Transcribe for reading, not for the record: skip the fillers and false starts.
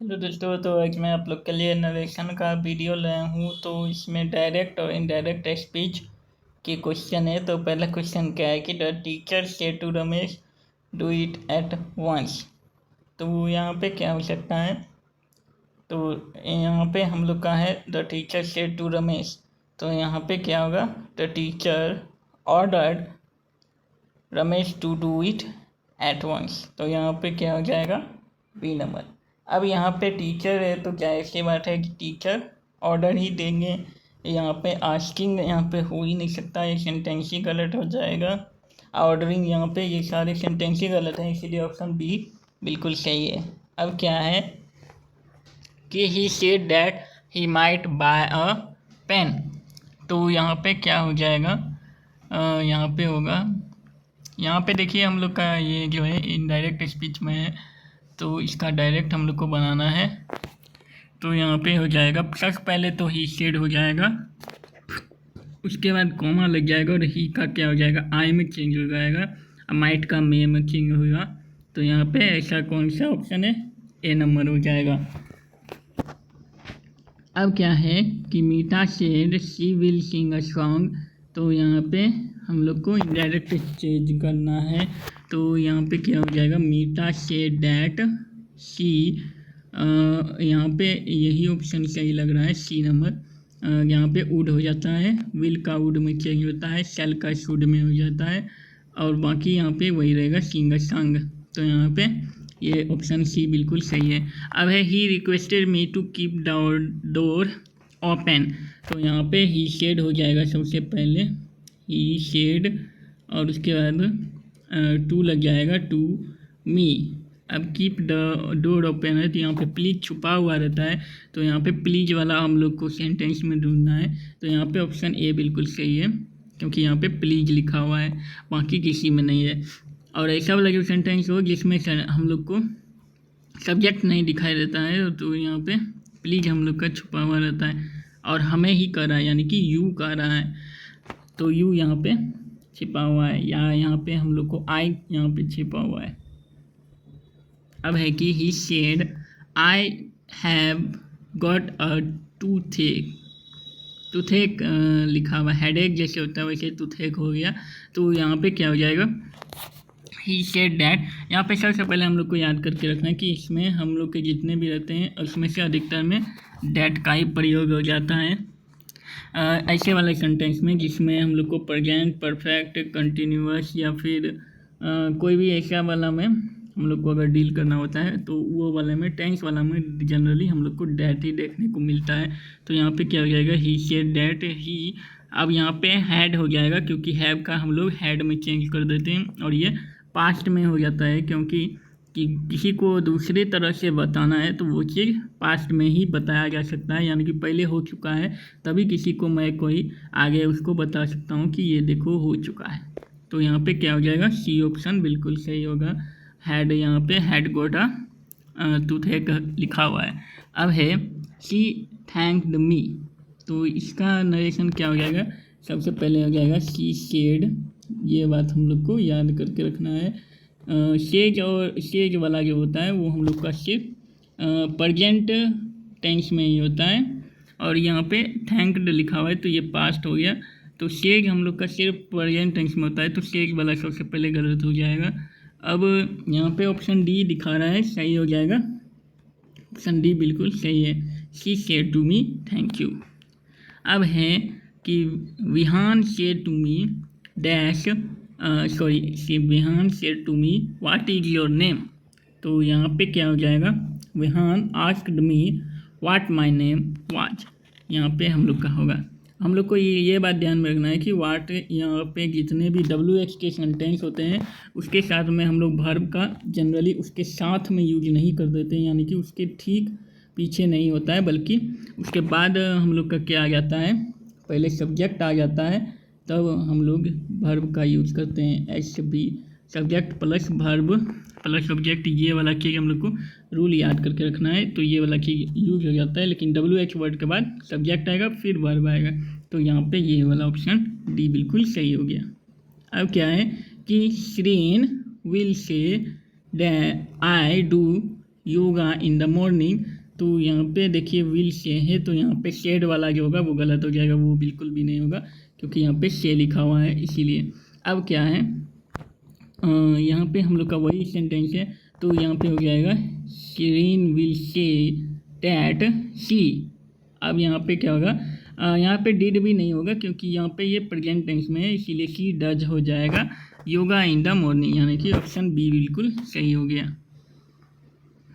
Hello दोस्तों, तो आज मैं आप लोग के लिए नरेशन का वीडियो लाया हूँ। तो इसमें डायरेक्ट और इनडायरेक्ट स्पीच के क्वेश्चन है। तो पहला क्वेश्चन क्या है कि the teacher said to Ramesh do it at once. तो यहाँ पे क्या हो सकता है, तो यहाँ पे हम लोग का है the teacher said to Ramesh. तो यहाँ पे क्या होगा, the teacher ordered Ramesh to do it at once. तो यहाँ पे क्या हो जाएगा, बी नंबर। अब यहाँ पे टीचर है तो क्या ऐसी बात है कि टीचर ऑर्डर ही देंगे। यहाँ पे आस्किंग यहाँ पे हो ही नहीं सकता, ये सेंटेंस ही गलत हो जाएगा। ऑर्डरिंग यहाँ पे ये सारे सेंटेंस ही गलत हैं, इसीलिए ऑप्शन बी बिल्कुल सही है। अब क्या है कि he said that he might buy a pen. तो यहाँ पे क्या हो जाएगा, यहाँ पे होगा, यहाँ पे देखिए हम लोग का ये जो है इनडायरेक्ट स्पीच में है, तो इसका डायरेक्ट हम लोग को बनाना है। तो यहाँ पे हो जाएगा, सबसे पहले तो ही सेड हो जाएगा, उसके बाद कॉमा लग जाएगा और ही का क्या हो जाएगा, आई में चेंज हो जाएगा, माइट का में चेंज होगा। तो यहाँ पे ऐसा कौन सा ऑप्शन है, ए नंबर हो जाएगा। अब क्या है कि Meeta said she will sing a song. तो यहाँ पे हम लोग को इनडायरेक्ट चेंज करना है। तो यहाँ पे क्या हो जाएगा, मीता सेड दैट शी, यहाँ पे यही ऑप्शन सही लग रहा है, सी नंबर। यहाँ पे वुड हो जाता है, विल का वुड में चेंज होता है, शेल का शुड में हो जाता है, और बाकी यहाँ पे वही रहेगा, सिंग अ सॉन्ग। तो यहाँ पे ये ऑप्शन सी बिल्कुल सही है। अब है he requested me to keep door open. तो यहाँ पे ही शेड हो जाएगा सबसे पहले, ही शेड, और उसके बाद टू लग जाएगा, टू मी। अब कीप द डोर ओपन है तो यहाँ पे प्लीज छुपा हुआ रहता है, तो यहाँ पे प्लीज वाला हम लोग को सेंटेंस में ढूंढना है। तो यहाँ पे ऑप्शन ए बिल्कुल सही है, क्योंकि यहाँ पे प्लीज लिखा हुआ है, बाकी किसी में नहीं है। और ऐसा वाला जो सेंटेंस हो जिसमें हम लोग को सब्जेक्ट नहीं दिखाई देता है, तो यहाँ पे प्लीज हम लोग का छुपा हुआ रहता है, और हमें ही कर रहा है यानी कि यू कह रहा है, तो यू यहाँ पे छिपा हुआ है, या यहाँ पे हम लोग को आई यहाँ पे छिपा हुआ है। अब है कि he said I have got a toothache. Toothache लिखा हुआ, हेडेक जैसे होता है वैसे टूथेक हो गया। तो यहाँ पे क्या हो जाएगा, ही सेड डैट। यहाँ पे सबसे पहले हम लोग को याद करके रखना है कि इसमें हम लोग के जितने भी रहते हैं उसमें से अधिकतर में डैट का ही प्रयोग हो जाता है। ऐसे वाले सेंटेंस में जिसमें हम लोग को प्रेजेंट परफेक्ट कंटिन्यूअस या फिर कोई भी ऐसा वाला में हम लोग को अगर डील करना होता है, तो वो वाले में टेंस वाला में जनरली हम लोग को डैट ही देखने को मिलता है। तो यहाँ पे क्या हो जाएगा, ही सेड डैट ही। अब यहाँ पे हैड हो जाएगा, क्योंकि हैव का हम लोग हैड में चेंज कर देते हैं, और ये पास्ट में हो जाता है, क्योंकि कि किसी को दूसरी तरह से बताना है तो वो चीज़ पास्ट में ही बताया जा सकता है, यानी कि पहले हो चुका है तभी किसी को मैं कोई आगे उसको बता सकता हूँ कि ये देखो हो चुका है। तो यहाँ पे क्या हो जाएगा, सी ऑप्शन बिल्कुल सही होगा। हैड, यहाँ पे हैड गोटा टूथेक लिखा हुआ है। अब है शी थैंक्ड मी। तो इसका नरेशन क्या हो जाएगा, सबसे पहले हो जाएगा शी सेड, ये बात हम लोग को याद करके रखना है। सेज और सेज वाला जो होता है वो हम लोग का सिर्फ प्रेजेंट टेंस में ही होता है, और यहाँ पे थैंक्ड लिखा हुआ है तो ये पास्ट हो गया। तो सेज हम लोग का सिर्फ प्रेजेंट टेंस में होता है, तो सेज वाला सबसे पहले गलत हो जाएगा। अब यहाँ पे ऑप्शन डी दिखा रहा है, सही हो जाएगा, ऑप्शन डी बिल्कुल सही है, she said to me thank you. अब है कि Vihan said to me dash, sorry Vihan said to me what is your name. तो यहाँ पे क्या हो जाएगा, Vihan asked me what my name was. यहाँ पे हम लोग का होगा, हम लोग को ये बात ध्यान में रखना है कि वाट यहाँ पे जितने भी WH के सेंटेंस होते हैं उसके साथ में हम लोग वर्ब का जनरली उसके साथ में यूज नहीं कर देते हैं, यानी कि उसके ठीक पीछे नहीं होता है, बल्कि उसके बाद हम लोग का क्या आ जाता है, पहले सब्जेक्ट आ जाता है, तब हम लोग वर्ब का यूज करते हैं। SB, subject plus verb plus subject, ये वाला चीज़ हम लोग को रूल याद करके रखना है। तो ये वाला चीज़ यूज हो जाता है, लेकिन WH वर्ड के बाद सब्जेक्ट आएगा फिर वर्ब आएगा। तो यहाँ पे ये वाला ऑप्शन डी बिल्कुल सही हो गया। अब क्या है कि Shreen will say I do yoga in the morning, तो यहाँ पे देखिए विल से है, तो यहाँ पे शेड वाला जो होगा वो गलत हो जाएगा, वो बिल्कुल भी नहीं होगा क्योंकि यहाँ पे से लिखा हुआ है इसीलिए। अब क्या है, यहाँ पे हम लोग का वही सेंटेंस है, तो यहाँ पे हो जाएगा Shirin will say that she. अब यहाँ पे क्या होगा, यहाँ पे डिड भी नहीं होगा क्योंकि यहाँ पे ये प्रेजेंट टेंस में है, इसीलिए शी डज हो जाएगा योगा इन द मॉर्निंग, यानी कि ऑप्शन बी बिल्कुल सही हो गया।